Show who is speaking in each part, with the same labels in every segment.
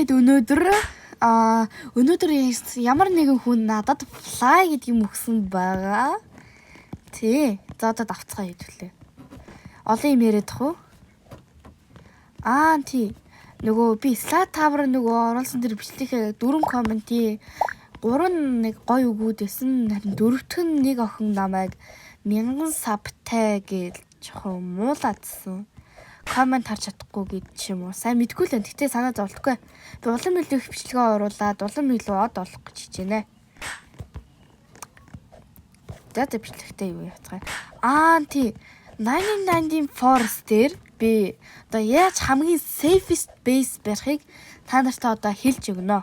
Speaker 1: Тэгээд өнөөдөр ямар нэгэн хүн надад fly гэдэг юм өгсөн байгаа. Тий. За одоо давцгаа хийдвүлээ. Олон юм яриад тах уу? Тий. Нөгөө би Slot Tower нөгөө оруулсан тэр бичлэгээ 4 комментий 3 нэг гой өгөөд байсан. Харин 4-т нь нэг охин намайг 1000 сабтай гэж жоохон муулаадсан. Коммент харж чадахгүй гэж юм уу? Сайн мэдгүй л. Тэгтээ санаа зовлтгүй. Би улам илүү их бичлэгээ оруулаад улам илүү од олох гэж хичээнэ. Дата бичлэгтэй юу яцгаая? Тий. 1919 Forest дээр би одоо яаж хамгийн safest base барихыг та нартай одоо хэлж өгнө.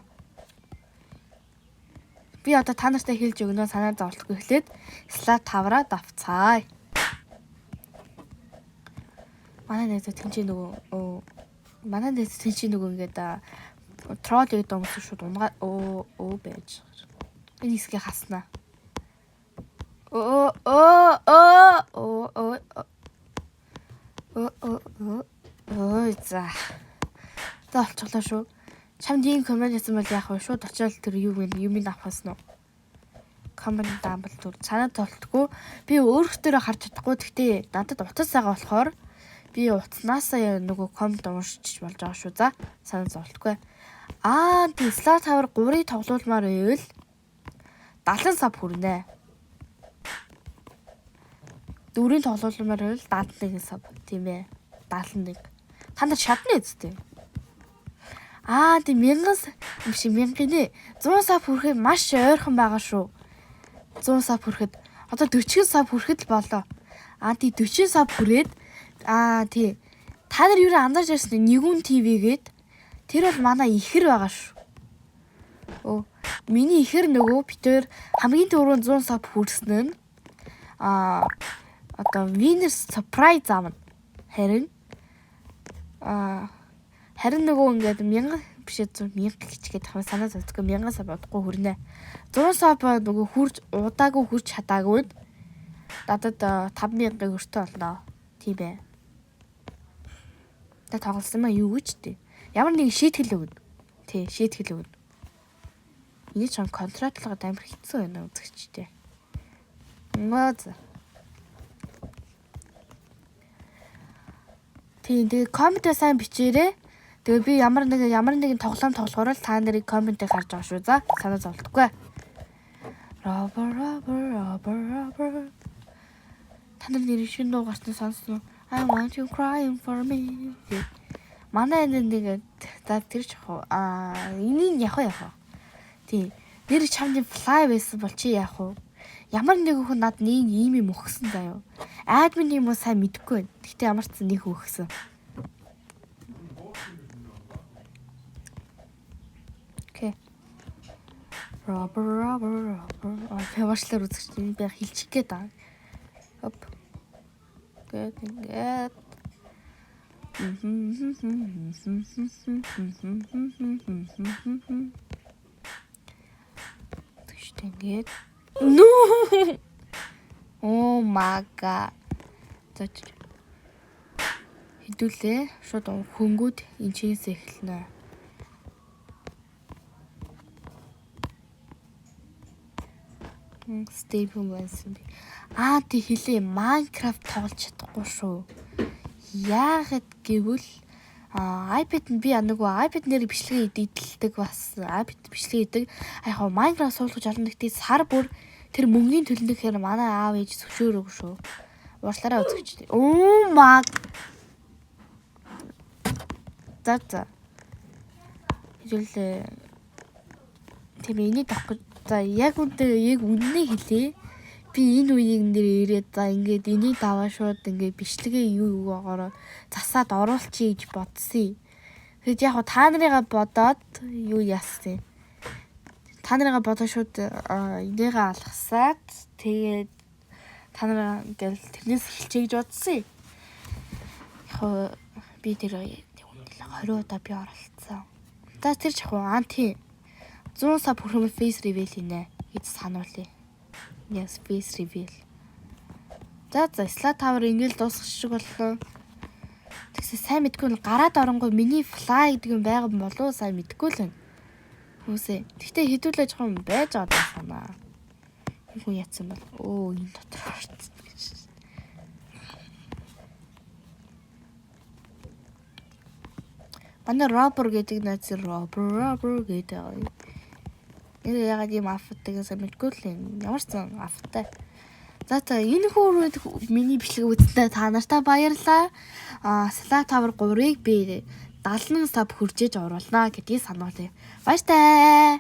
Speaker 1: Би одоо та нартай хэлж өгнө. Санаа зовлтгүй эхлээд Slot Tower-аа давцгаая. Манай нэзэ тэнцээ нөгөө ингээд трол гэдэг хүмүүс шууд унгаа байж. Энэ хэсгээ хаснаа. За. Олцглоо шүү. Чамд ийм коммент хийсэн бол яах вэ? Шууд очиод тэр юм авахс нь. Коммент даамбал түр санаа зовлтгүй. Би өөрөөсөө харж чадахгүй. Гэхдээ надад утас байгаа болохоор би утаснаас нөгөө коммент уншиж болж байгаа шүү. За. Санаа зовлтгүй. Тий Slot Tower 3-ыг тоглоулмаар байвал 70 сав хүрнэ. 4-ийг тоглоулмаар байвал 71 сав тийм ээ. 71. Та нар шатны үстэй. Тий 1000 биш 1000 нэ. 100 сав хүрэхэд маш ойрхон байгаа шүү. 100 сав хүрэхэд одоо 40 сав хүрэхэд л болоо. Тий 40 сав хүрээд тий. Та нар юу анзаарч ирсэн нэгүн ТV гээд тэр бол манай ихэр байгаа шүү. Миний ихэр нөгөө битээр хамгийн түрүүнд 100 сав хүрсэн нь одоо winner surprise аавна. Харин нөгөө ингээд 1000 биш 1000 гэчгээд хамаа санаа зовдгоо 1000 сав бодохгүй хүрнэ. 100 сав нөгөө хүрч удаагүй хүрч чадаагүй надад 5000 өртөө олноо. Тийм ээ. Та тоглосон маа юу гэж тээ. Ямар нэг шийтгэл өгнө. Тий, шийтгэл өгнө. Эний ч контратлогод амар хэцүү байна үзэгчтэй. Тэгээ комментээ сайн бичээрэй. Тэгээ би ямар нэгэн тоглоом тоглохоор л та нарыг комментээ харж байгаа шүү. За, санаа зовлтгүй. Robber. Та нар нэр шин дуу гарсан сонсон. I want you crying for me. Манай нэг за тэр ч энийг яах. Тий. Нэр чамд fly байсан бол чи яах вэ? Ямар нэг хүн над нэг ийм юм өгсөн заяа. Админ юм уу сайн мэдэхгүй байна. Гэхдээ ямар ч нэг өгсөн. Окей. Robber. Фэвашлэр үзэж би хэлчих гээд байгаа. Хоп. Ингээд. Тэштэйгээд. No. Oh my god. Хэдүүлээ шууд хөнгүүд энчээс эхэлнэ. Stable байсан. Тий хэлээ Minecraft тоглож чадахгүй шүү. Яагаад гэвэл iPad нь би нөгөө iPad нэр бичлэгээ идэлдэг бас iPad бичлэгээ идэг. Яг Minecraft суулгаж олно гэхдээ сар бүр тэр мөнгөний төлнөхээр манай аав ээж зөвшөөрөөг шүү. Уурлаараа үзэгчтэй. За. Хэвлээ. Тийм энийг авах гэж за яг үнэнээ хэлээ. Би энэ үеийг нэр ирээд за ингээд энийг даваа шууд ингээд бичлэгээ юугаараа засаад оруулчихъя гэж бодсон. Тэгэд яг та нарыгаа бодоод юу яасан. Та нарыгаа бодоод шууд энийгээ алгасаад тэгээд та нараа ингээд тэрнээс эхэлчихье гэж бодсон. Яг би тэр 20 удаа би оролцсон. За тэр ч яг тий 100 сав хүрэх face reveal хийнэ гэж сануулъя. Yes, face reveal. За Slot Tower ингээл дуусах шиг боллоо. Тэгсэн сайн мэдгүй нь гараад оронгой миний fly гэдэг юм байгаа болов уу сайн мэдгүй л байна. Хүмүүсээ. Гэхдээ хэдүүлээ жоохон байж байгаа санаа. Юу яатсан бол энэ дотор орсон. Манай Робер гэдэг наац Робер гэдэг. Энэ ягаад юм афтайг сайн мэдгүй л юм. Ямар ч сан афтай. За энэ хүрээд миний бичлэг үзтээ та нартай баярлалаа. Slot Tower 3-ыг би 70 саб хүрчээж оруулнаа гэдгийг сануулъя. Баяртай.